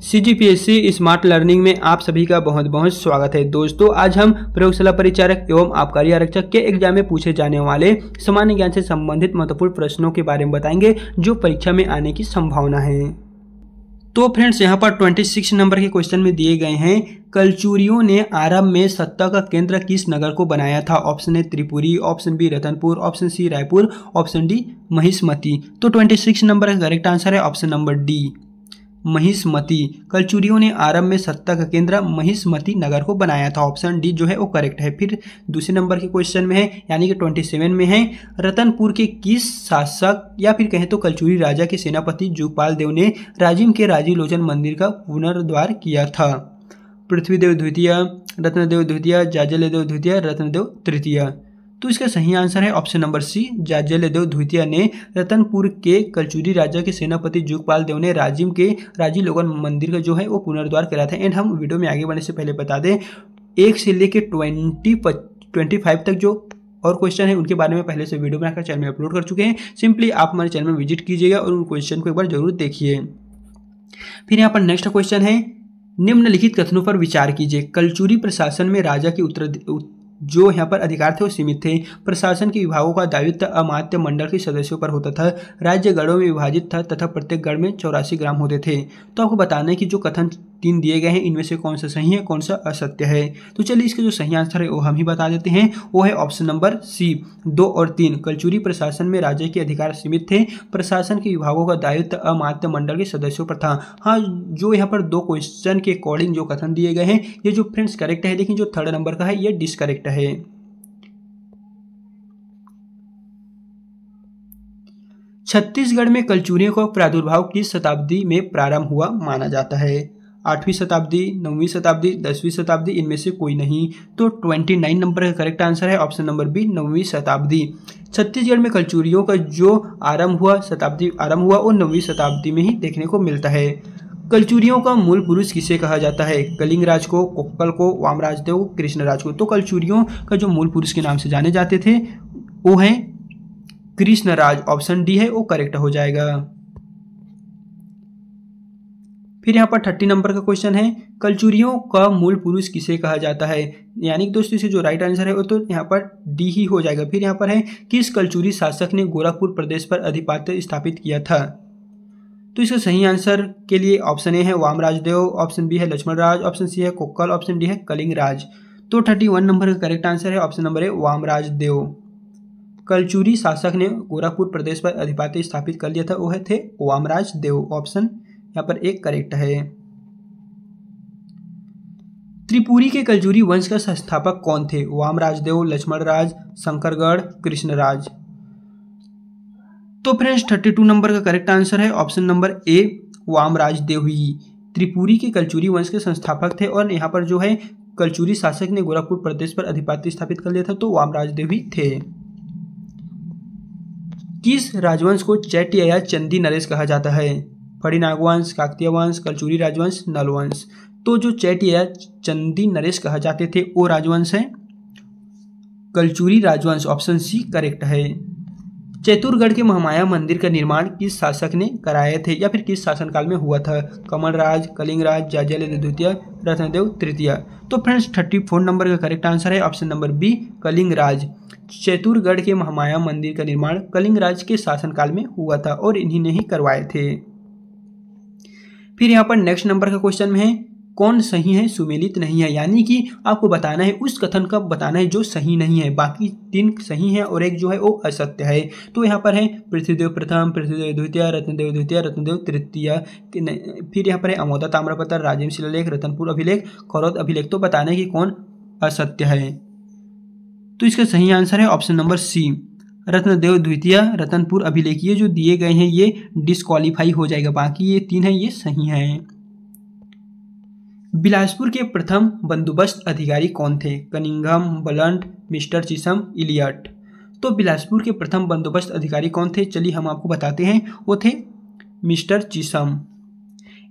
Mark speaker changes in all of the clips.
Speaker 1: CGPSC smart learning में आप सभी का बहुत बहुत स्वागत है। दोस्तों, आज हम प्रयोगशाला परिचारक एवं आबकारी आरक्षक के एग्जाम में पूछे जाने वाले सामान्य ज्ञान से संबंधित महत्वपूर्ण प्रश्नों के बारे में बताएंगे जो परीक्षा में आने की संभावना है। तो फ्रेंड्स, यहाँ पर 26 नंबर के क्वेश्चन में दिए गए हैं, कलचुरियों ने आरंभ में सत्ता का केंद्र किस नगर को बनाया था? Option A Tripuri, option B Ratanpur, option C Raipur, option D Mahishmati. तो 26 नंबर का करेक्ट आंसर है ऑप्शन नंबर डी, महिष्मती। कलचुरियों ने आरंभ में सत्ता का केंद्र महिष्मती नगर को बनाया था। ऑप्शन डी जो है वो करेक्ट है। फिर दूसरे नंबर के क्वेश्चन में है, यानी कि 27 में है, रतनपुर के किस शासक या फिर कहें तो कलचुरी राजा के सेनापति जुगपाल देव ने राजिम के राजी लोचन मंदिर का पुनरुद्धार किया था? पृथ्वीदेव द्वितीय, रत्नदेव द्वितीय, जाजलदेव द्वितीय, रत्नदेव तृतीय। तो इसका सही आंसर है ऑप्शन नंबर सी, जाजलदेव द्वितीय ने रतनपुर के कलचुरी राजा के सेनापति जुगपाल देव ने राजिम के राजी लोगन मंदिर का जो है वो पुनरुद्धार करा था। एंड हम वीडियो में आगे बढ़ने से पहले बता दें, 1 से लेके 25 तक जो और क्वेश्चन है उनके बारे में पहले से वीडियो बनाकर चैनल में अपलोड कर चुके हैं। सिंपली आप हमारे चैनल में विजिट कीजिएगा और उन क्वेश्चन को एक बार जरूर देखिए। फिर यहाँ पर नेक्स्ट क्वेश्चन है, निम्नलिखित कथनों पर विचार कीजिए। कलचुरी प्रशासन में राजा के जो यहाँ पर अधिकार थे वो सीमित थे। प्रशासन के विभागों का दायित्व अमात्य मंडल के सदस्यों पर होता था। राज्य गढ़ों में विभाजित था तथा प्रत्येक गढ़ में 84 ग्राम होते थे। तो आपको बताना है कि जो कथन 3 दिए गए हैं इनमें से कौन सा सही है, कौन सा असत्य है। तो चलिए इसका जो सही आंसर है वो हम ही बता देते हैं, वो है ऑप्शन नंबर सी, 2 और 3। कलचुरी प्रशासन में राजा के अधिकार सीमित थे। प्रशासन के विभागों का दायित्व अमात्य मंडल के सदस्यों पर था। हाँ, जो यहाँ पर 2 क्वेश्चन के अकॉर्डिंग जो कथन दिए गए हैं ये जो फ्रेंड्स करेक्ट है, लेकिन जो 3rd नंबर का है ये डिसकरेक्ट है। छत्तीसगढ़ में कलचुरियों का प्रादुर्भाव किस शताब्दी में प्रारंभ हुआ माना जाता है? 8वीं शताब्दी, 9वीं शताब्दी, 10वीं शताब्दी, इनमें से कोई नहीं। तो 29 नंबर का करेक्ट आंसर है ऑप्शन नंबर बी, 9वीं शताब्दी। छत्तीसगढ़ में कलचुरियों का जो आरंभ हुआ वो 9वीं शताब्दी में ही देखने को मिलता है। कलचुरियों का मूल पुरुष किसे कहा जाता है? कलिंगराज को, कोक्कल को, वामराजदेव, कृष्णराज को। तो कलचुरियों का जो मूल पुरुष के नाम से जाने जाते थे वो है कृष्णराज। ऑप्शन डी है वो करेक्ट हो जाएगा। फिर यहाँ पर 30 नंबर का क्वेश्चन है, कलचुरियों का मूल पुरुष किसे कहा जाता है? यानी कि दोस्तों इसे जो राइट आंसर है वो तो यहाँ पर डी ही हो जाएगा। फिर यहाँ पर है, किस कलचुरी शासक ने गोरखपुर प्रदेश पर अधिपत्य स्थापित किया था? तो इसका सही आंसर के लिए ऑप्शन ए है वामराजदेव, ऑप्शन बी है लक्ष्मणराज, ऑप्शन सी है कोक्कल, ऑप्शन डी है कलिंगराज। तो 31 नंबर का करेक्ट आंसर है option number A Vamrajdev. Kalachuri शासक ने गोरखपुर प्रदेश पर अधिपत्य स्थापित कर लिया था, वो थे वामराजदेव। ऑप्शन यहाँ पर एक करेक्ट है। त्रिपुरी के कलचुरी वंश का संस्थापक कौन थे? वामराजदेव, लक्ष्मणराज, शंकरगढ़, कृष्णराज। तो फ्रेंड्स 32 नंबर का करेक्ट आंसर है ऑप्शन नंबर ए, वामराजदेव ही त्रिपुरी के कलचुरी वंश के संस्थापक थे। और यहाँ पर जो है कलचुरी शासक ने गोरखपुर प्रदेश पर अधिपत्य स्थापित कर लिया था, तो वामराजदेव ही थे। किस राजवंश को चैत्य या चंदी नरेश कहा जाता है? फणिनागवंश, काकतीय वंश, कलचुरी राजवंश, नलवंश। तो जो चैत्य या चंदी नरेश कहा जाते थे वो राजवंश है कलचुरी राजवंश। ऑप्शन सी करेक्ट है। चैतुरगढ़ के महामाया मंदिर का निर्माण किस शासक ने कराए थे या फिर किस शासनकाल में हुआ था? कमलराज, कलिंगराज, जाजलदेव द्वितीय, रत्नदेव तृतीय। तो फ्रेंड्स 34 नंबर का करेक्ट आंसर है option number B, Kalingaraj. Chaiturgarh के महामाया मंदिर का निर्माण कलिंगराज के शासनकाल में हुआ था और इन्हीं ने ही करवाए थे। फिर यहाँ पर नेक्स्ट नंबर का क्वेश्चन में है, कौन सही है सुमेलित नहीं है? यानी कि आपको बताना है उस कथन का बताना है जो सही नहीं है, बाकी 3 सही है और एक जो है वो असत्य है। तो यहाँ पर है पृथ्वीदेव प्रथम, पृथ्वीदेव द्वितीय, रत्नदेव द्वितीय, रत्नदेव तृतीय। फिर यहाँ पर है अमोदा ताम्रपत्र, राजिम शिलालेख, रतनपुर अभिलेख, खरौद अभिलेख। तो बताना है कि कौन असत्य है। तो इसका सही आंसर है ऑप्शन नंबर सी, रत्नदेव द्वितीय, रतनपुर अभिलेख। ये जो दिए गए हैं ये डिस्क्वालीफाई हो जाएगा, बाकी ये 3 है ये सही हैं। बिलासपुर के प्रथम बंदोबस्त अधिकारी कौन थे? Cunningham, Blunt, mister Chisholm, Elliott. तो बिलासपुर के प्रथम बंदोबस्त अधिकारी कौन थे? चलिए हम आपको बताते हैं, वो थे मिस्टर चिसम।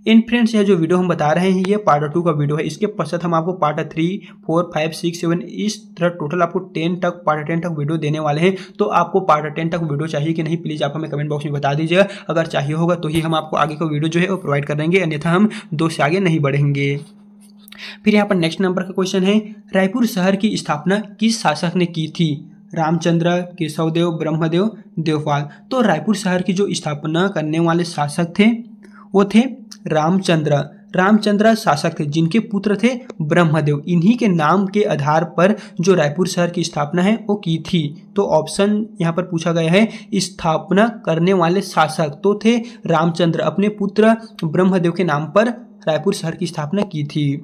Speaker 1: इन फ्रेंड्स यह जो वीडियो हम बता रहे हैं ये पार्ट 2 का वीडियो है। इसके पश्चात हम आपको पार्ट 3, 4, 5, 6, 7 इस तरह टोटल आपको 10 तक पार्ट 10 तक वीडियो देने वाले हैं। तो आपको पार्ट 10 तक वीडियो चाहिए कि नहीं, प्लीज़ आप हमें कमेंट बॉक्स में बता दीजिएगा। अगर चाहिए होगा तो ही हम आपको आगे का वीडियो जो है वो प्रोवाइड कर देंगे, अन्यथा हम 2 से आगे नहीं बढ़ेंगे। फिर यहाँ पर नेक्स्ट नंबर का क्वेश्चन है, रायपुर शहर की स्थापना किस शासक ने की थी? रामचंद्र, केशवदेव, ब्रह्मदेव, देवपाल। तो रायपुर शहर की जो स्थापना करने वाले शासक थे वो थे रामचंद्र। रामचंद्र शासक थे जिनके पुत्र थे ब्रह्मदेव। इन्हीं के नाम के आधार पर जो रायपुर शहर की स्थापना है वो की थी। तो ऑप्शन यहाँ पर पूछा गया है, स्थापना करने वाले शासक तो थे रामचंद्र, अपने पुत्र ब्रह्मदेव के नाम पर रायपुर शहर की स्थापना की थी।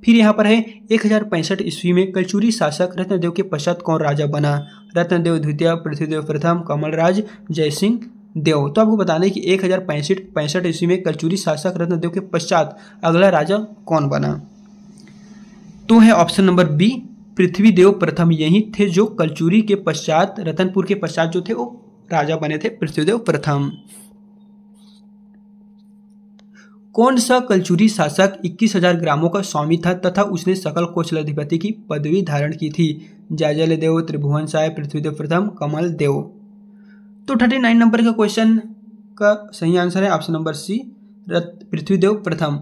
Speaker 1: फिर यहाँ पर है 1065 ईस्वी में कलचुरी शासक रत्नदेव के पश्चात कौन राजा बना? रत्नदेव द्वितीय, पृथ्वीदेव प्रथम, कमलराज, जयसिंह देव। तो आपको बताना है कि 1065 ईस्वी में कलचुरी शासक रत्नदेव के पश्चात अगला राजा कौन बना? तो है ऑप्शन नंबर बी, पृथ्वीदेव प्रथम। यही थे जो कलचुरी के पश्चात, रतनपुर के पश्चात जो थे वो राजा बने थे, पृथ्वीदेव प्रथम। कौन सा कलचुरी शासक 21,000 ग्रामों का स्वामी था तथा उसने सकल कौशलाधिपति की पदवी धारण की थी? जयजलदेव, त्रिभुवन साय, पृथ्वीदेव प्रथम, कमल देव। तो 39 नंबर का क्वेश्चन का सही आंसर है ऑप्शन नंबर सी, पृथ्वीदेव प्रथम।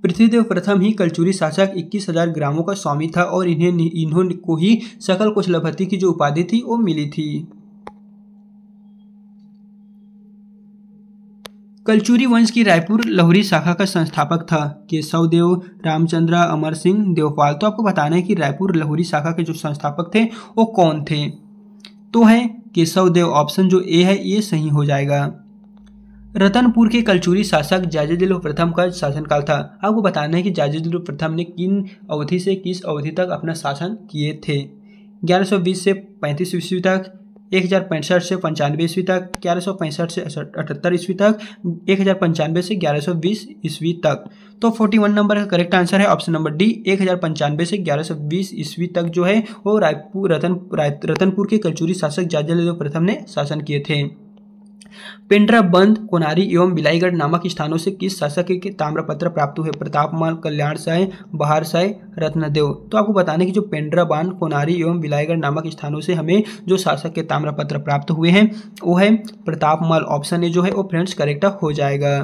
Speaker 1: पृथ्वीदेव प्रथम ही कलचुरी शासक 21,000 ग्रामों का स्वामी था और इन्होंने को ही सकल कौशलाधिपति की जो उपाधि थी वो मिली थी। कलचुरी वंश की रायपुर लहुरी शाखा का संस्थापक था? केशवदेव, रामचंद्र, अमर सिंह, देवपाल। तो आपको बताना है कि रायपुर लहुरी शाखा के जो संस्थापक थे वो कौन थे? तो है केशवदेव। ऑप्शन जो ए है ये सही हो जाएगा। रतनपुर के कलचुरी शासक जयजलदेव प्रथम का शासनकाल था। आपको बताना है कि जयजलदेव प्रथम ने किन अवधि से किस अवधि तक अपना शासन किए थे? 1120 से 35 ईस्वी तक, 1065 से 95 ईस्वी तक, 1165 से 78 ईस्वी तक, 1095 से 1120 ईस्वी तक। तो 41 नंबर का करेक्ट आंसर है ऑप्शन नंबर डी, 1095 से 1120 ईस्वी तक जो है वो रतनपुर के कलचुरी शासक जयजलदेव प्रथम ने शासन किए थे। पेंड्रा बंद, कोनारी एवं बिलाईगढ़ नामक स्थानों से किस शासक के ताम्रपत्र प्राप्त हुए? प्रतापमल, कल्याण साय, बहार साय, रत्नदेव। तो आपको बताने की जो पेंड्रा बांध, कोनारी एवं बिलाईगढ़ नामक स्थानों से हमें जो शासक के ताम्रपत्र प्राप्त हुए हैं वो है प्रतापमल। ऑप्शन ए जो है वो फ्रेंड्स करेक्ट हो जाएगा।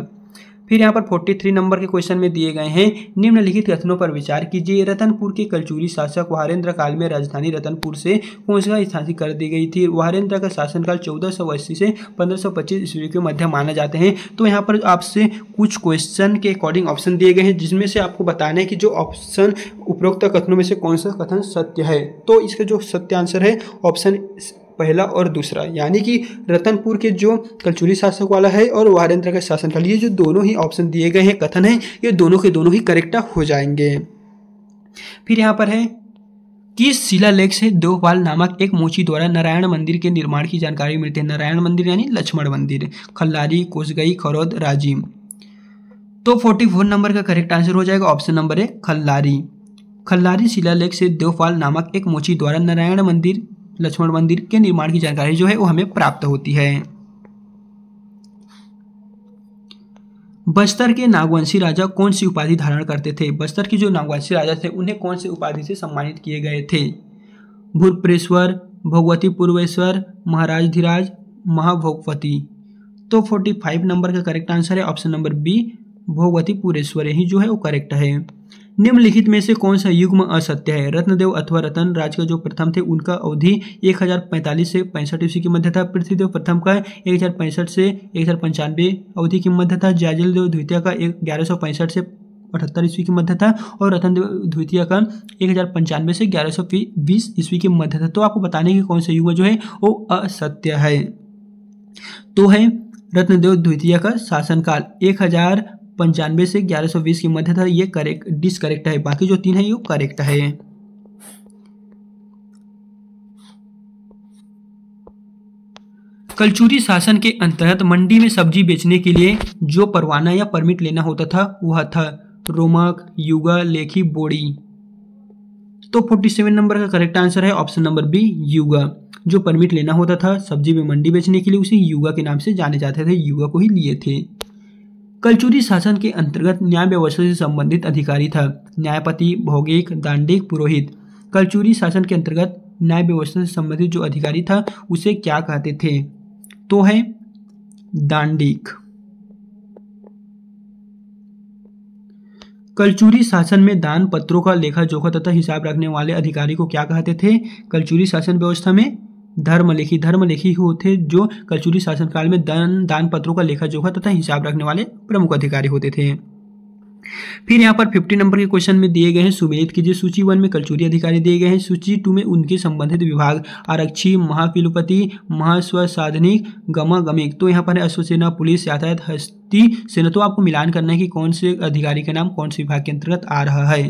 Speaker 1: फिर यहाँ पर 43 नंबर के क्वेश्चन में दिए गए हैं, निम्नलिखित कथनों पर विचार कीजिए। रतनपुर के कलचुरी शासक वारेंद्र काल में राजधानी रतनपुर से कौन सा स्थापित कर दी गई थी? वारेंद्र का शासनकाल 1480 से 1525 ईस्वी के मध्य माना जाते हैं। तो यहाँ पर आपसे कुछ क्वेश्चन के अकॉर्डिंग ऑप्शन दिए गए हैं जिसमें से आपको बताना है कि जो ऑप्शन उपरोक्त कथनों में से कौन सा कथन सत्य है। तो इसका जो सत्य आंसर है ऑप्शन पहला और दूसरा, यानी कि रतनपुर के जो कलचुरी शासक वाला है और वारेंद्र का शासनकाल, ये जो दोनों ही ऑप्शन दिए गए हैं कथन है ये दोनों के दोनों ही करेक्ट हो जाएंगे। फिर यहाँ पर है, किस शिलालेख से देवपाल नामक एक मोची द्वारा नारायण मंदिर के निर्माण की जानकारी मिलती है? नारायण मंदिर यानी लक्ष्मण मंदिर, खल्लारी, कोसगई, खरौद, राजिम। तो 44 नंबर का करेक्ट आंसर हो जाएगा option number A, Khallari. Khallari शिलालेख से देवपाल नामक एक मोची द्वारा नारायण मंदिर, लक्ष्मण मंदिर के निर्माण की जानकारी जो है वो हमें प्राप्त होती है। बस्तर के नागवंशी राजा कौन सी उपाधि धारण करते थे? बस्तर के जो नागवंशी राजा थे उन्हें कौन सी उपाधि से सम्मानित किए गए थे? भूरप्रेश्वर, भोगवती पूर्वेश्वर, महाराज धीराज, महाभोगवती। तो 45 नंबर का करेक्ट आंसर है ऑप्शन नंबर बी, भोगवती पूरेश्वर ही जो है वो करेक्ट है। निम्नलिखित में से कौन सा युग्म असत्य है? रत्नदेव अथवा रतन राज का जो प्रथम थे उनका अवधि 1045 से 65 ईस्वी की मध्य था। पृथ्वीदेव प्रथम का 1065 से 1095 अवधि की मध्य था। जयजलदेव द्वितीय का 1165 से 78 ईस्वी की मध्य था और रतनदेव द्वितीय का 1095 से 1120 ईस्वी की मध्य था। तो आपको बताने की कौन सा युग्म जो है वो असत्य है। तो है रत्नदेव द्वितीय का शासनकाल 1095 से 1120 की मध्य था, ये करेक्ट डिसकरेक्ट है। बाकी जो 3 है ये करेक्ट है। कलचुरी शासन के अंतर्गत मंडी में सब्जी बेचने के लिए जो परवाना या परमिट लेना होता था वह था रोमक, युगा, लेखी, बोड़ी। तो 47 नंबर का करेक्ट आंसर है ऑप्शन नंबर बी, युगा। जो परमिट लेना होता था सब्जी में मंडी बेचने के लिए उसे युगा के नाम से जाने जाते थे, युगा को ही लिए थे। कलचुरी शासन के अंतर्गत न्याय व्यवस्था से संबंधित अधिकारी था? न्यायपति, भौगोलिक, दांडिक, पुरोहित। कलचुरी शासन के अंतर्गत न्याय व्यवस्था से संबंधित जो अधिकारी था उसे क्या कहते थे? तो है दांडिक। कलचुरी शासन में दान पत्रों का लेखा जोखा तथा हिसाब रखने वाले अधिकारी को क्या कहते थे? कलचुरी शासन व्यवस्था में धर्मलेखी होते जो कलचुरी शासनकाल में दान पत्रों का लेखा जोखा तथा हिसाब रखने वाले प्रमुख अधिकारी होते थे। फिर यहाँ पर 50 नंबर के क्वेश्चन में दिए गए हैं, सुमेलित कीजिए। सूची 1 में कलचुरी अधिकारी दिए गए हैं, सूची 2 में उनके संबंधित विभाग, आरक्षी, महापिलुपति, महास्वसाधनिक, गमागमिक। तो यहाँ पर है अश्वसेना, पुलिस, यातायात, हस्ती सेना। तो आपको मिलान करना है कि कौन से अधिकारी का नाम कौन से विभाग के अंतर्गत आ रहा है।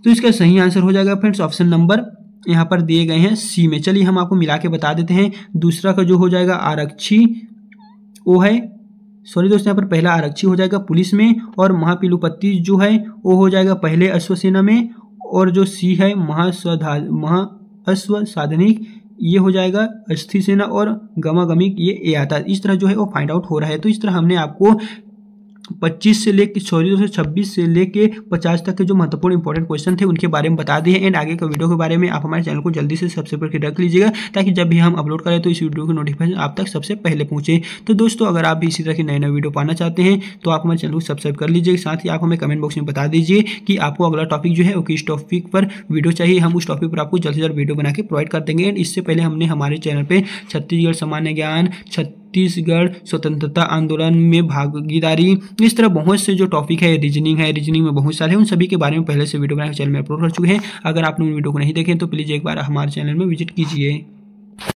Speaker 1: तो इसका सही आंसर हो जाएगा फ्रेंड्स ऑप्शन नंबर यहाँ पर दिए गए हैं सी में। चलिए हम आपको मिला के बता देते हैं। दूसरा का जो हो जाएगा आरक्षी, वो है सॉरी दोस्तों, यहाँ पर पहला आरक्षी हो जाएगा पुलिस में, और महापिलुपति जो है वो हो जाएगा पहले अश्वसेना में, और जो सी है महाअश्वसाधनिक ये हो जाएगा अस्थि सेना, और गमागमिक ये आता। इस तरह जो है वो फाइंड आउट हो रहा है। तो इस तरह हमने आपको 26 से लेके 26 से लेके 50 तक के जो महत्वपूर्ण इंपॉर्टेंट क्वेश्चन थे उनके बारे में बता दिए। एंड आगे का वीडियो के बारे में आप हमारे चैनल को जल्दी से सब्सक्राइब करके रख लीजिएगा, ताकि जब भी हम अपलोड करें तो इस वीडियो की नोटिफिकेशन आप तक सबसे पहले पहुंचे। तो दोस्तों अगर आप भी इसी तरह की नए वीडियो पाना चाहते हैं तो आप हमारे चैनल को सब्सक्राइब कर लीजिए। साथ ही आप हमें कमेंट बॉक्स में बता दीजिए कि आपको अगला टॉपिक जो है वो किस टॉपिक पर वीडियो चाहिए। हम उस टॉपिक पर आपको जल्द से जल्द वीडियो बना के प्रोवाइड कर देंगे। एंड इससे पहले हमने हमारे चैनल पर छत्तीसगढ़ सामान्य ज्ञान, छत्तीसगढ़ स्वतंत्रता आंदोलन में भागीदारी, इस तरह बहुत से जो टॉपिक है, रीजनिंग में बहुत सारे हैं, उन सभी के बारे में पहले से वीडियो बनाकर चैनल में अपलोड कर चुके हैं। अगर आपने उन वीडियो को नहीं देखे तो प्लीज़ एक बार हमारे चैनल में विजिट कीजिए।